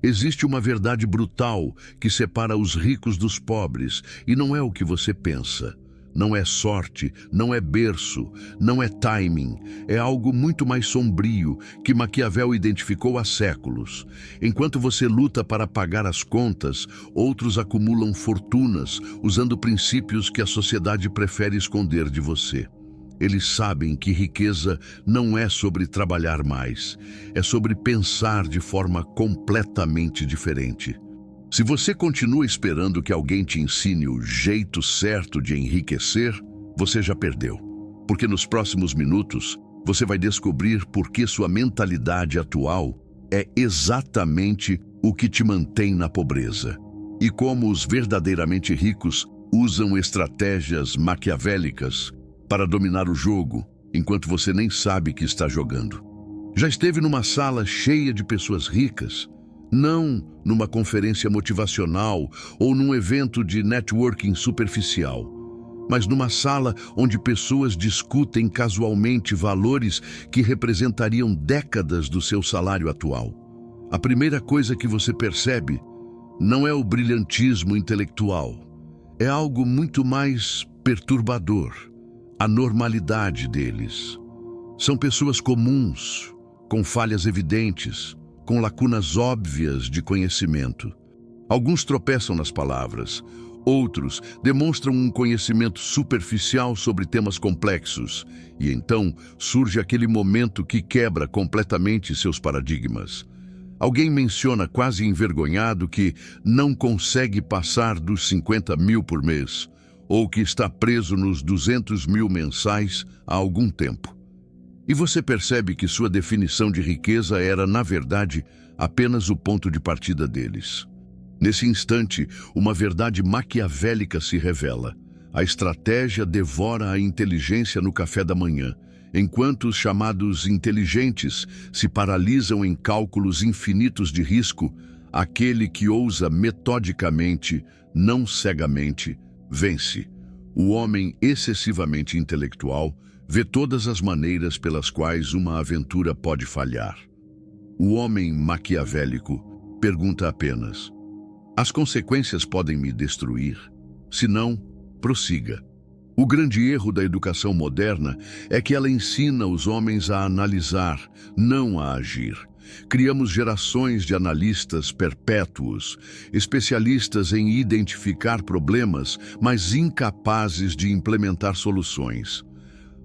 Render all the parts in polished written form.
Existe uma verdade brutal que separa os ricos dos pobres, e não é o que você pensa. Não é sorte, não é berço, não é timing. É algo muito mais sombrio que Maquiavel identificou há séculos. Enquanto você luta para pagar as contas, outros acumulam fortunas usando princípios que a sociedade prefere esconder de você. Eles sabem que riqueza não é sobre trabalhar mais, é sobre pensar de forma completamente diferente. Se você continua esperando que alguém te ensine o jeito certo de enriquecer, você já perdeu. Porque nos próximos minutos, você vai descobrir por que sua mentalidade atual é exatamente o que te mantém na pobreza. E como os verdadeiramente ricos usam estratégias maquiavélicas para dominar o jogo, enquanto você nem sabe que está jogando. Já esteve numa sala cheia de pessoas ricas? Não numa conferência motivacional ou num evento de networking superficial, mas numa sala onde pessoas discutem casualmente valores que representariam décadas do seu salário atual. A primeira coisa que você percebe não é o brilhantismo intelectual, é algo muito mais perturbador. A normalidade deles. São pessoas comuns, com falhas evidentes, com lacunas óbvias de conhecimento. Alguns tropeçam nas palavras, outros demonstram um conhecimento superficial sobre temas complexos, e então surge aquele momento que quebra completamente seus paradigmas. Alguém menciona quase envergonhado que não consegue passar dos 50 mil por mês, ou que está preso nos 200 mil mensais há algum tempo. E você percebe que sua definição de riqueza era, na verdade, apenas o ponto de partida deles. Nesse instante, uma verdade maquiavélica se revela. A estratégia devora a inteligência no café da manhã, enquanto os chamados inteligentes se paralisam em cálculos infinitos de risco. Aquele que ousa metodicamente, não cegamente, vence. O homem excessivamente intelectual vê todas as maneiras pelas quais uma aventura pode falhar. O homem maquiavélico pergunta apenas: as consequências podem me destruir? Se não, prossiga. O grande erro da educação moderna é que ela ensina os homens a analisar, não a agir. Criamos gerações de analistas perpétuos, especialistas em identificar problemas, mas incapazes de implementar soluções.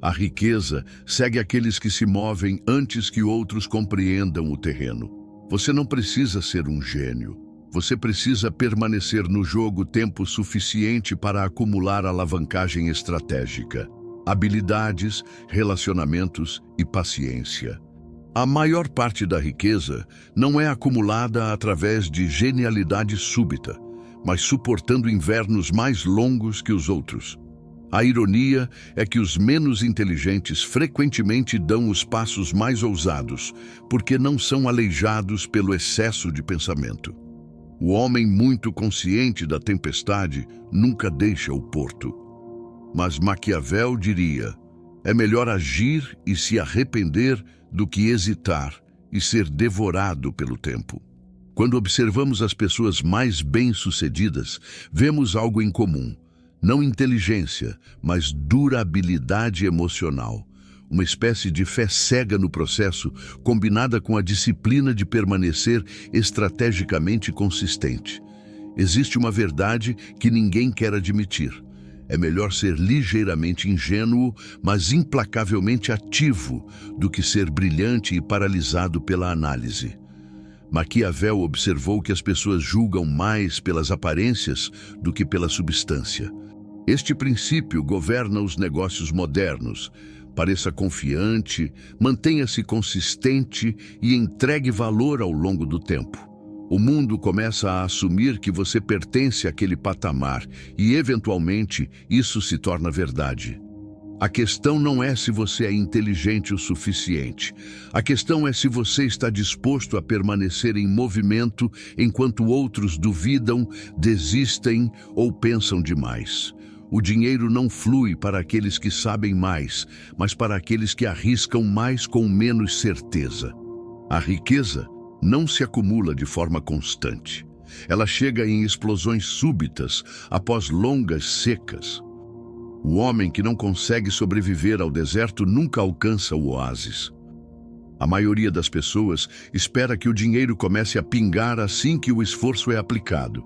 A riqueza segue aqueles que se movem antes que outros compreendam o terreno. Você não precisa ser um gênio. Você precisa permanecer no jogo tempo suficiente para acumular alavancagem estratégica, habilidades, relacionamentos e paciência. A maior parte da riqueza não é acumulada através de genialidade súbita, mas suportando invernos mais longos que os outros. A ironia é que os menos inteligentes frequentemente dão os passos mais ousados, porque não são aleijados pelo excesso de pensamento. O homem muito consciente da tempestade nunca deixa o porto. Mas Maquiavel diria: é melhor agir e se arrepender do que hesitar e ser devorado pelo tempo. Quando observamos as pessoas mais bem-sucedidas, vemos algo em comum. Não inteligência, mas durabilidade emocional. Uma espécie de fé cega no processo, combinada com a disciplina de permanecer estrategicamente consistente. Existe uma verdade que ninguém quer admitir. É melhor ser ligeiramente ingênuo, mas implacavelmente ativo, do que ser brilhante e paralisado pela análise. Maquiavel observou que as pessoas julgam mais pelas aparências do que pela substância. Este princípio governa os negócios modernos. Pareça confiante, mantenha-se consistente e entregue valor ao longo do tempo. O mundo começa a assumir que você pertence àquele patamar e, eventualmente, isso se torna verdade. A questão não é se você é inteligente o suficiente. A questão é se você está disposto a permanecer em movimento enquanto outros duvidam, desistem ou pensam demais. O dinheiro não flui para aqueles que sabem mais, mas para aqueles que arriscam mais com menos certeza. A riqueza não se acumula de forma constante. Ela chega em explosões súbitas, após longas secas. O homem que não consegue sobreviver ao deserto nunca alcança o oásis. A maioria das pessoas espera que o dinheiro comece a pingar assim que o esforço é aplicado.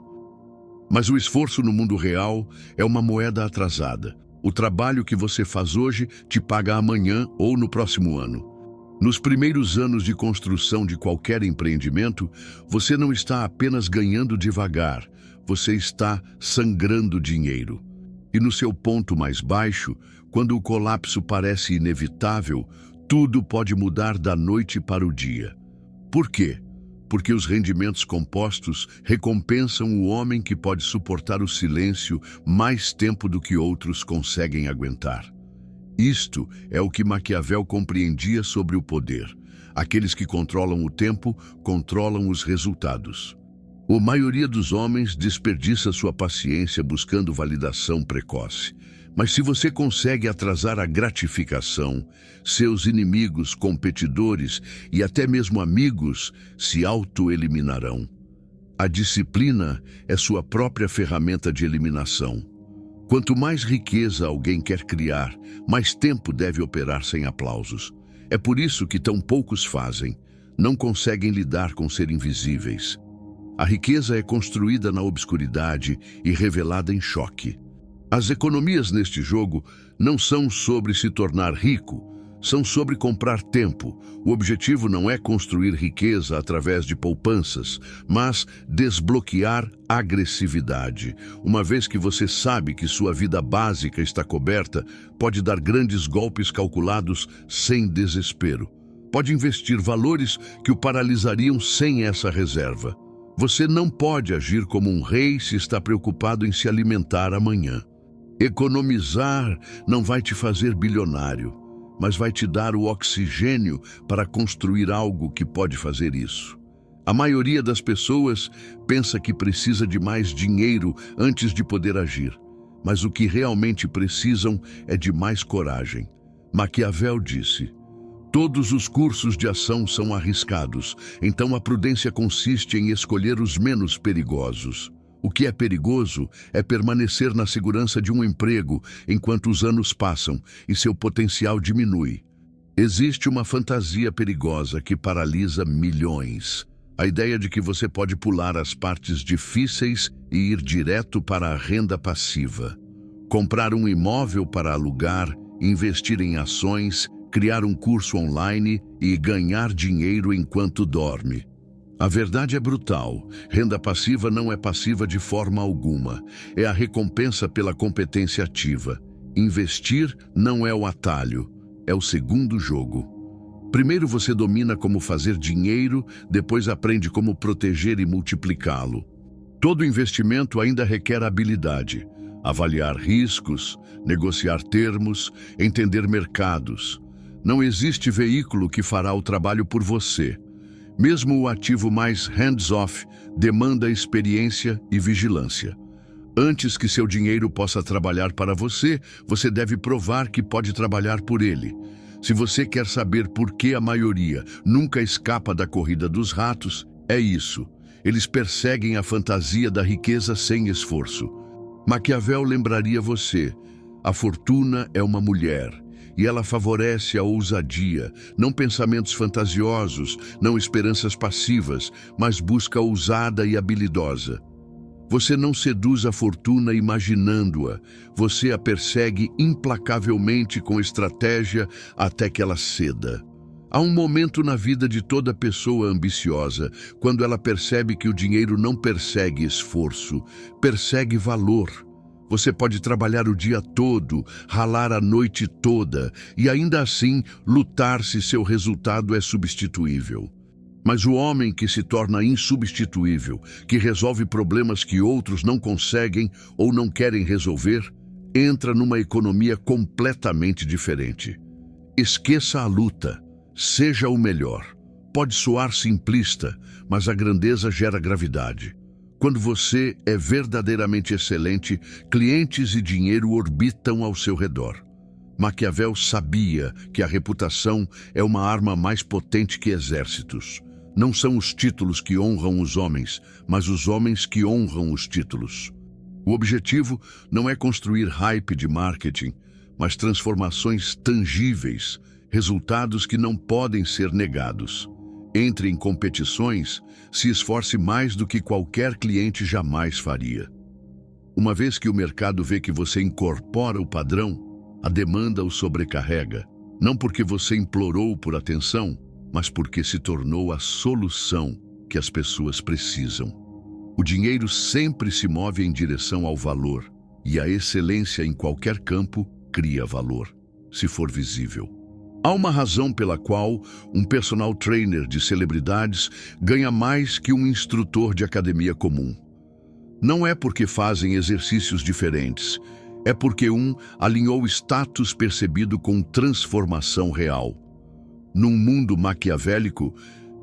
Mas o esforço no mundo real é uma moeda atrasada. O trabalho que você faz hoje te paga amanhã ou no próximo ano. Nos primeiros anos de construção de qualquer empreendimento, você não está apenas ganhando devagar, você está sangrando dinheiro. E no seu ponto mais baixo, quando o colapso parece inevitável, tudo pode mudar da noite para o dia. Por quê? Porque os rendimentos compostos recompensam o homem que pode suportar o silêncio mais tempo do que outros conseguem aguentar. Isto é o que Maquiavel compreendia sobre o poder. Aqueles que controlam o tempo, controlam os resultados. A maioria dos homens desperdiça sua paciência buscando validação precoce. Mas se você consegue atrasar a gratificação, seus inimigos, competidores e até mesmo amigos se autoeliminarão. A disciplina é sua própria ferramenta de eliminação. Quanto mais riqueza alguém quer criar, mais tempo deve operar sem aplausos. É por isso que tão poucos fazem, não conseguem lidar com ser invisíveis. A riqueza é construída na obscuridade e revelada em choque. As economias neste jogo não são sobre se tornar rico, são sobre comprar tempo. O objetivo não é construir riqueza através de poupanças, mas desbloquear agressividade. Uma vez que você sabe que sua vida básica está coberta, pode dar grandes golpes calculados sem desespero. Pode investir valores que o paralisariam sem essa reserva. Você não pode agir como um rei se está preocupado em se alimentar amanhã. Economizar não vai te fazer bilionário, mas vai te dar o oxigênio para construir algo que pode fazer isso. A maioria das pessoas pensa que precisa de mais dinheiro antes de poder agir, mas o que realmente precisam é de mais coragem. Maquiavel disse: todos os cursos de ação são arriscados, então a prudência consiste em escolher os menos perigosos. O que é perigoso é permanecer na segurança de um emprego enquanto os anos passam e seu potencial diminui. Existe uma fantasia perigosa que paralisa milhões. A ideia de que você pode pular as partes difíceis e ir direto para a renda passiva. Comprar um imóvel para alugar, investir em ações, criar um curso online e ganhar dinheiro enquanto dorme. A verdade é brutal. Renda passiva não é passiva de forma alguma. É a recompensa pela competência ativa. Investir não é o atalho, é o segundo jogo. Primeiro você domina como fazer dinheiro, depois aprende como proteger e multiplicá-lo. Todo investimento ainda requer habilidade. Avaliar riscos, negociar termos, entender mercados. Não existe veículo que fará o trabalho por você. Mesmo o ativo mais hands-off demanda experiência e vigilância. Antes que seu dinheiro possa trabalhar para você, você deve provar que pode trabalhar por ele. Se você quer saber por que a maioria nunca escapa da corrida dos ratos, é isso. Eles perseguem a fantasia da riqueza sem esforço. Maquiavel lembraria você: a fortuna é uma mulher. E ela favorece a ousadia, não pensamentos fantasiosos, não esperanças passivas, mas busca ousada e habilidosa. Você não seduz a fortuna imaginando-a, você a persegue implacavelmente com estratégia até que ela ceda. Há um momento na vida de toda pessoa ambiciosa, quando ela percebe que o dinheiro não persegue esforço, persegue valor. Você pode trabalhar o dia todo, ralar a noite toda e ainda assim lutar se seu resultado é substituível. Mas o homem que se torna insubstituível, que resolve problemas que outros não conseguem ou não querem resolver, entra numa economia completamente diferente. Esqueça a luta, seja o melhor. Pode soar simplista, mas a grandeza gera gravidade. Quando você é verdadeiramente excelente, clientes e dinheiro orbitam ao seu redor. Maquiavel sabia que a reputação é uma arma mais potente que exércitos. Não são os títulos que honram os homens, mas os homens que honram os títulos. O objetivo não é construir hype de marketing, mas transformações tangíveis, resultados que não podem ser negados. Entre em competições, se esforce mais do que qualquer cliente jamais faria. Uma vez que o mercado vê que você incorpora o padrão, a demanda o sobrecarrega, não porque você implorou por atenção, mas porque se tornou a solução que as pessoas precisam. O dinheiro sempre se move em direção ao valor, e a excelência em qualquer campo cria valor, se for visível. Há uma razão pela qual um personal trainer de celebridades ganha mais que um instrutor de academia comum. Não é porque fazem exercícios diferentes, é porque um alinhou o status percebido com transformação real. Num mundo maquiavélico,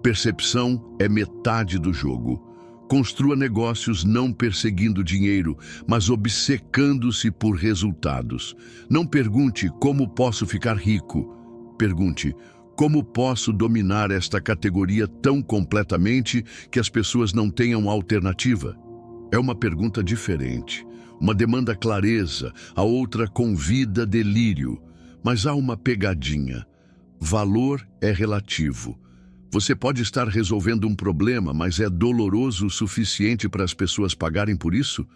percepção é metade do jogo. Construa negócios não perseguindo dinheiro, mas obcecando-se por resultados. Não pergunte como posso ficar rico. Pergunte como posso dominar esta categoria tão completamente que as pessoas não tenham alternativa. É uma pergunta diferente. Uma demanda clareza, a outra convida delírio. Mas há uma pegadinha. Valor é relativo. Você pode estar resolvendo um problema, mas é doloroso o suficiente para as pessoas pagarem por isso?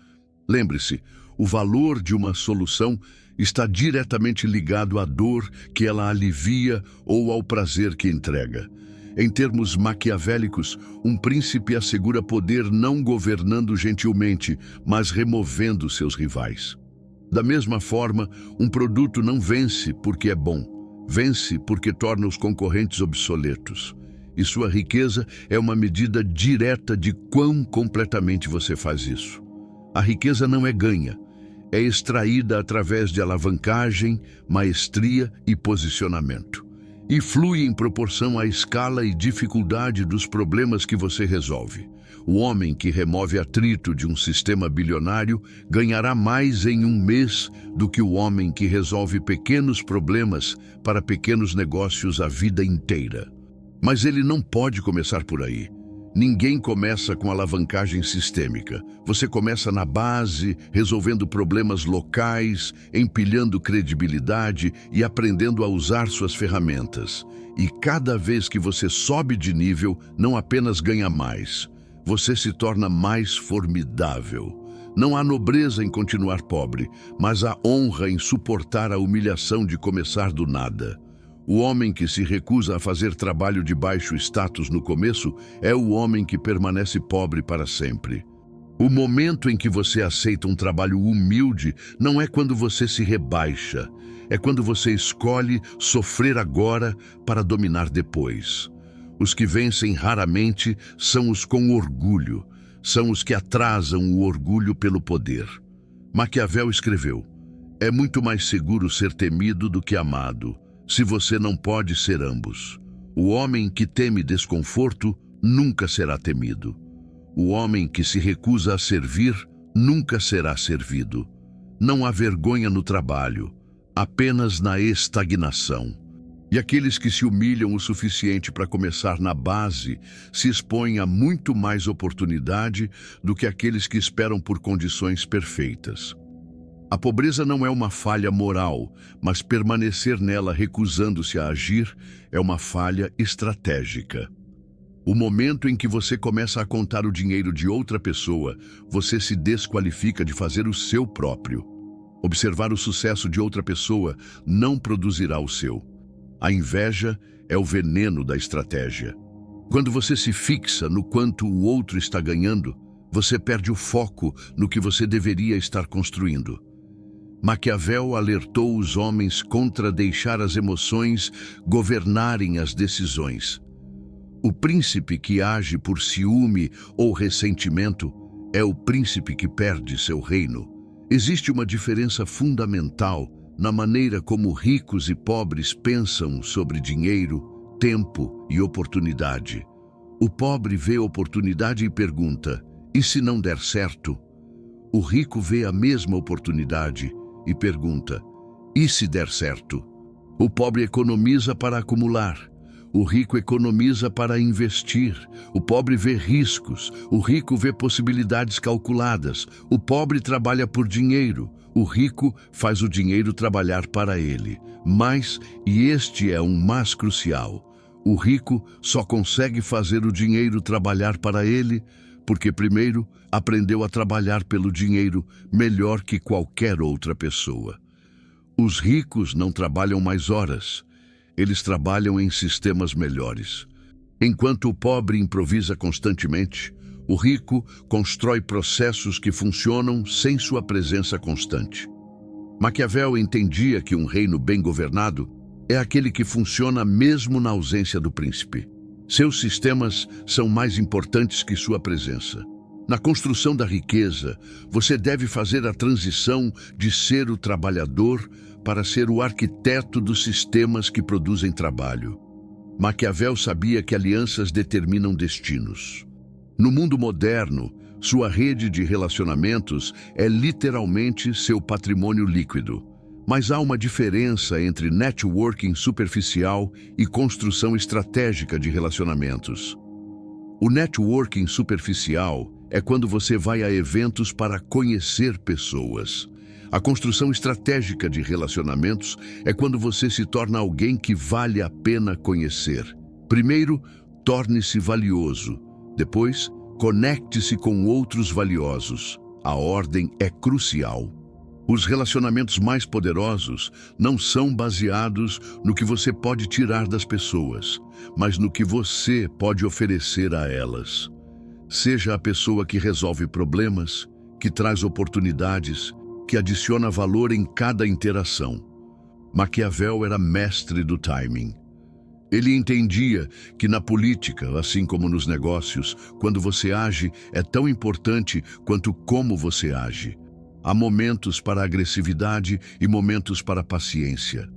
Lembre-se, o valor de uma solução está diretamente ligado à dor que ela alivia ou ao prazer que entrega. Em termos maquiavélicos, um príncipe assegura poder não governando gentilmente, mas removendo seus rivais. Da mesma forma, um produto não vence porque é bom. Vence porque torna os concorrentes obsoletos. E sua riqueza é uma medida direta de quão completamente você faz isso. A riqueza não é ganha, é extraída através de alavancagem, maestria e posicionamento. E flui em proporção à escala e dificuldade dos problemas que você resolve. O homem que remove atrito de um sistema bilionário ganhará mais em um mês do que o homem que resolve pequenos problemas para pequenos negócios a vida inteira. Mas ele não pode começar por aí. Ninguém começa com alavancagem sistêmica. Você começa na base, resolvendo problemas locais, empilhando credibilidade e aprendendo a usar suas ferramentas. E cada vez que você sobe de nível, não apenas ganha mais, você se torna mais formidável. Não há nobreza em continuar pobre, mas há honra em suportar a humilhação de começar do nada. O homem que se recusa a fazer trabalho de baixo status no começo é o homem que permanece pobre para sempre. O momento em que você aceita um trabalho humilde não é quando você se rebaixa, é quando você escolhe sofrer agora para dominar depois. Os que vencem raramente são os com orgulho, são os que atrasam o orgulho pelo poder. Maquiavel escreveu: "É muito mais seguro ser temido do que amado, se você não pode ser ambos. O homem que teme desconforto nunca será temido. O homem que se recusa a servir nunca será servido. Não há vergonha no trabalho, apenas na estagnação. E aqueles que se humilham o suficiente para começar na base se expõem a muito mais oportunidade do que aqueles que esperam por condições perfeitas. A pobreza não é uma falha moral, mas permanecer nela recusando-se a agir é uma falha estratégica. O momento em que você começa a contar o dinheiro de outra pessoa, você se desqualifica de fazer o seu próprio. Observar o sucesso de outra pessoa não produzirá o seu. A inveja é o veneno da estratégia. Quando você se fixa no quanto o outro está ganhando, você perde o foco no que você deveria estar construindo. Maquiavel alertou os homens contra deixar as emoções governarem as decisões. O príncipe que age por ciúme ou ressentimento é o príncipe que perde seu reino. Existe uma diferença fundamental na maneira como ricos e pobres pensam sobre dinheiro, tempo e oportunidade. O pobre vê oportunidade e pergunta: e se não der certo? O rico vê a mesma oportunidade e pergunta: e se der certo? O pobre economiza para acumular. O rico economiza para investir. O pobre vê riscos. O rico vê possibilidades calculadas. O pobre trabalha por dinheiro. O rico faz o dinheiro trabalhar para ele. Mas, e este é um mais crucial, o rico só consegue fazer o dinheiro trabalhar para ele porque, primeiro, aprendeu a trabalhar pelo dinheiro melhor que qualquer outra pessoa. Os ricos não trabalham mais horas. Eles trabalham em sistemas melhores. Enquanto o pobre improvisa constantemente, o rico constrói processos que funcionam sem sua presença constante. Maquiavel entendia que um reino bem governado é aquele que funciona mesmo na ausência do príncipe. Seus sistemas são mais importantes que sua presença. Na construção da riqueza, você deve fazer a transição de ser o trabalhador para ser o arquiteto dos sistemas que produzem trabalho. Maquiavel sabia que alianças determinam destinos. No mundo moderno, sua rede de relacionamentos é literalmente seu patrimônio líquido. Mas há uma diferença entre networking superficial e construção estratégica de relacionamentos. O networking superficial é quando você vai a eventos para conhecer pessoas. A construção estratégica de relacionamentos é quando você se torna alguém que vale a pena conhecer. Primeiro, torne-se valioso. Depois, conecte-se com outros valiosos. A ordem é crucial. Os relacionamentos mais poderosos não são baseados no que você pode tirar das pessoas, mas no que você pode oferecer a elas. Seja a pessoa que resolve problemas, que traz oportunidades, que adiciona valor em cada interação. Maquiavel era mestre do timing. Ele entendia que na política, assim como nos negócios, quando você age é tão importante quanto como você age. Há momentos para agressividade e momentos para paciência.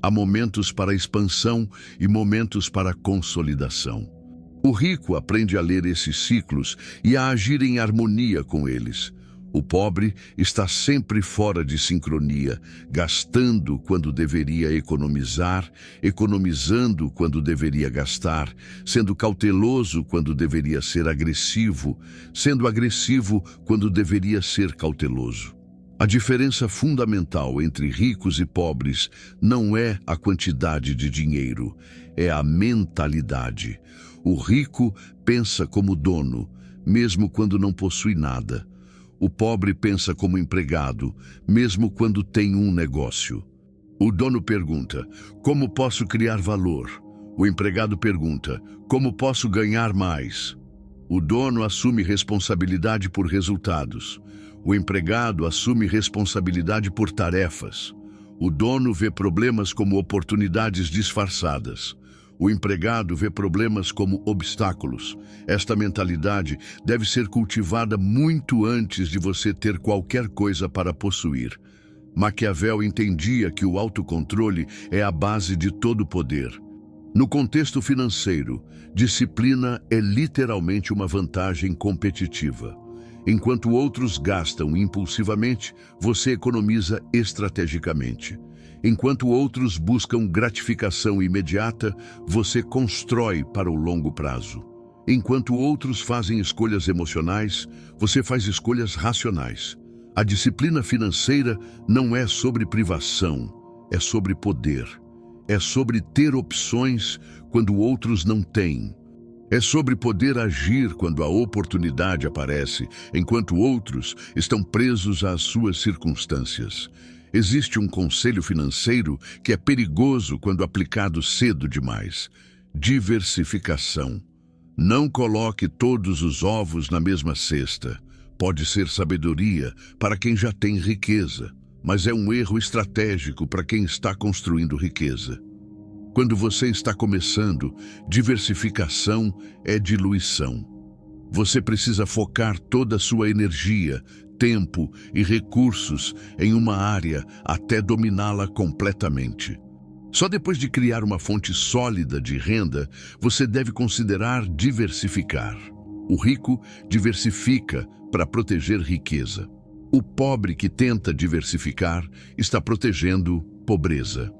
Há momentos para expansão e momentos para consolidação. O rico aprende a ler esses ciclos e a agir em harmonia com eles. O pobre está sempre fora de sincronia, gastando quando deveria economizar, economizando quando deveria gastar, sendo cauteloso quando deveria ser agressivo, sendo agressivo quando deveria ser cauteloso. A diferença fundamental entre ricos e pobres não é a quantidade de dinheiro, é a mentalidade. O rico pensa como dono, mesmo quando não possui nada. O pobre pensa como empregado, mesmo quando tem um negócio. O dono pergunta: como posso criar valor? O empregado pergunta: como posso ganhar mais? O dono assume responsabilidade por resultados. O empregado assume responsabilidade por tarefas. O dono vê problemas como oportunidades disfarçadas. O empregado vê problemas como obstáculos. Esta mentalidade deve ser cultivada muito antes de você ter qualquer coisa para possuir. Maquiavel entendia que o autocontrole é a base de todo poder. No contexto financeiro, disciplina é literalmente uma vantagem competitiva. Enquanto outros gastam impulsivamente, você economiza estrategicamente. Enquanto outros buscam gratificação imediata, você constrói para o longo prazo. Enquanto outros fazem escolhas emocionais, você faz escolhas racionais. A disciplina financeira não é sobre privação, é sobre poder. É sobre ter opções quando outros não têm. É sobre poder agir quando a oportunidade aparece, enquanto outros estão presos às suas circunstâncias. Existe um conselho financeiro que é perigoso quando aplicado cedo demais. Diversificação. Não coloque todos os ovos na mesma cesta. Pode ser sabedoria para quem já tem riqueza, mas é um erro estratégico para quem está construindo riqueza. Quando você está começando, diversificação é diluição. Você precisa focar toda a sua energia, tempo e recursos em uma área até dominá-la completamente. Só depois de criar uma fonte sólida de renda, você deve considerar diversificar. O rico diversifica para proteger riqueza. O pobre que tenta diversificar está protegendo pobreza.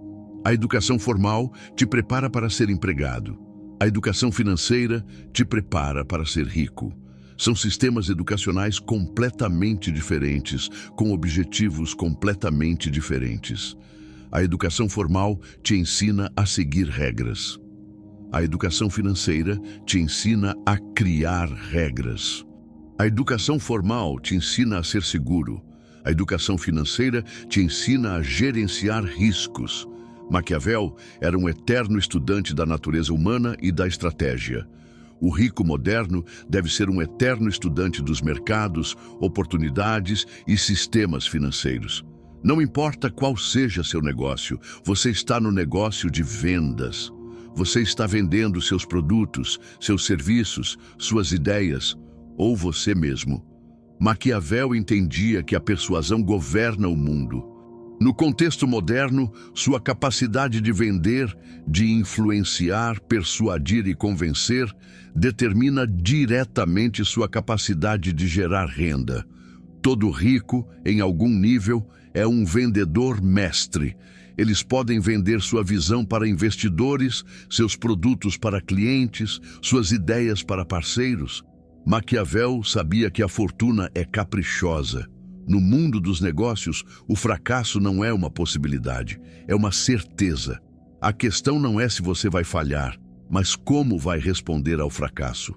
A educação formal te prepara para ser empregado. A educação financeira te prepara para ser rico. São sistemas educacionais completamente diferentes, com objetivos completamente diferentes. A educação formal te ensina a seguir regras. A educação financeira te ensina a criar regras. A educação formal te ensina a ser seguro. A educação financeira te ensina a gerenciar riscos. Maquiavel era um eterno estudante da natureza humana e da estratégia. O rico moderno deve ser um eterno estudante dos mercados, oportunidades e sistemas financeiros. Não importa qual seja seu negócio, você está no negócio de vendas. Você está vendendo seus produtos, seus serviços, suas ideias, ou você mesmo. Maquiavel entendia que a persuasão governa o mundo. No contexto moderno, sua capacidade de vender, de influenciar, persuadir e convencer, determina diretamente sua capacidade de gerar renda. Todo rico, em algum nível, é um vendedor mestre. Eles podem vender sua visão para investidores, seus produtos para clientes, suas ideias para parceiros. Maquiavel sabia que a fortuna é caprichosa. No mundo dos negócios, o fracasso não é uma possibilidade, é uma certeza. A questão não é se você vai falhar, mas como vai responder ao fracasso.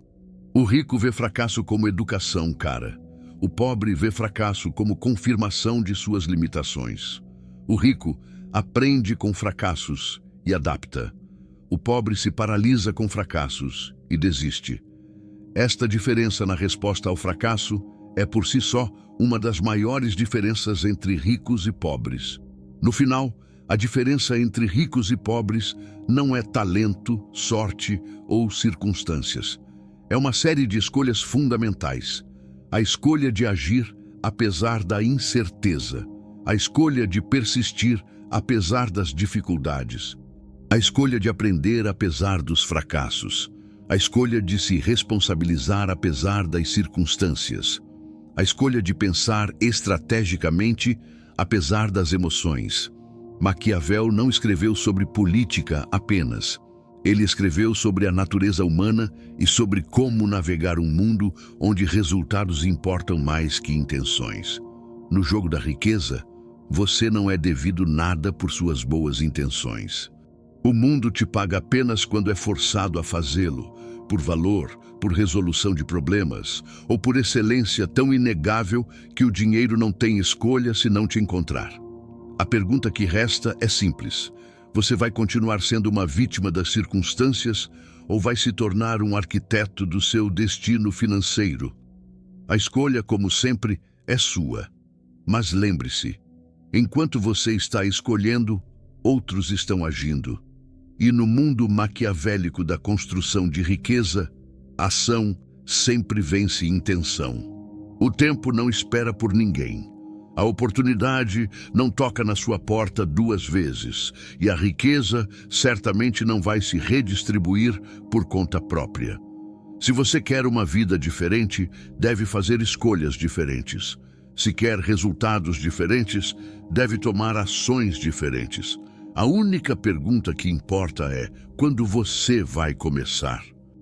O rico vê fracasso como educação, cara. O pobre vê fracasso como confirmação de suas limitações. O rico aprende com fracassos e adapta. O pobre se paralisa com fracassos e desiste. Esta diferença na resposta ao fracasso é por si só uma das maiores diferenças entre ricos e pobres. No final, a diferença entre ricos e pobres não é talento, sorte ou circunstâncias. É uma série de escolhas fundamentais. A escolha de agir apesar da incerteza. A escolha de persistir apesar das dificuldades. A escolha de aprender apesar dos fracassos. A escolha de se responsabilizar apesar das circunstâncias. A escolha de pensar estrategicamente apesar das emoções. Maquiavel não escreveu sobre política apenas. Ele escreveu sobre a natureza humana e sobre como navegar um mundo onde resultados importam mais que intenções. No jogo da riqueza, você não é devido nada por suas boas intenções. O mundo te paga apenas quando é forçado a fazê-lo, por valor, por resolução de problemas, ou por excelência tão inegável que o dinheiro não tem escolha se não te encontrar. A pergunta que resta é simples. Você vai continuar sendo uma vítima das circunstâncias ou vai se tornar um arquiteto do seu destino financeiro? A escolha, como sempre, é sua. Mas lembre-se, enquanto você está escolhendo, outros estão agindo. E no mundo maquiavélico da construção de riqueza, ação sempre vence intenção. O tempo não espera por ninguém. A oportunidade não toca na sua porta duas vezes, e a riqueza certamente não vai se redistribuir por conta própria. Se você quer uma vida diferente, deve fazer escolhas diferentes. Se quer resultados diferentes, deve tomar ações diferentes. A única pergunta que importa é: quando você vai começar?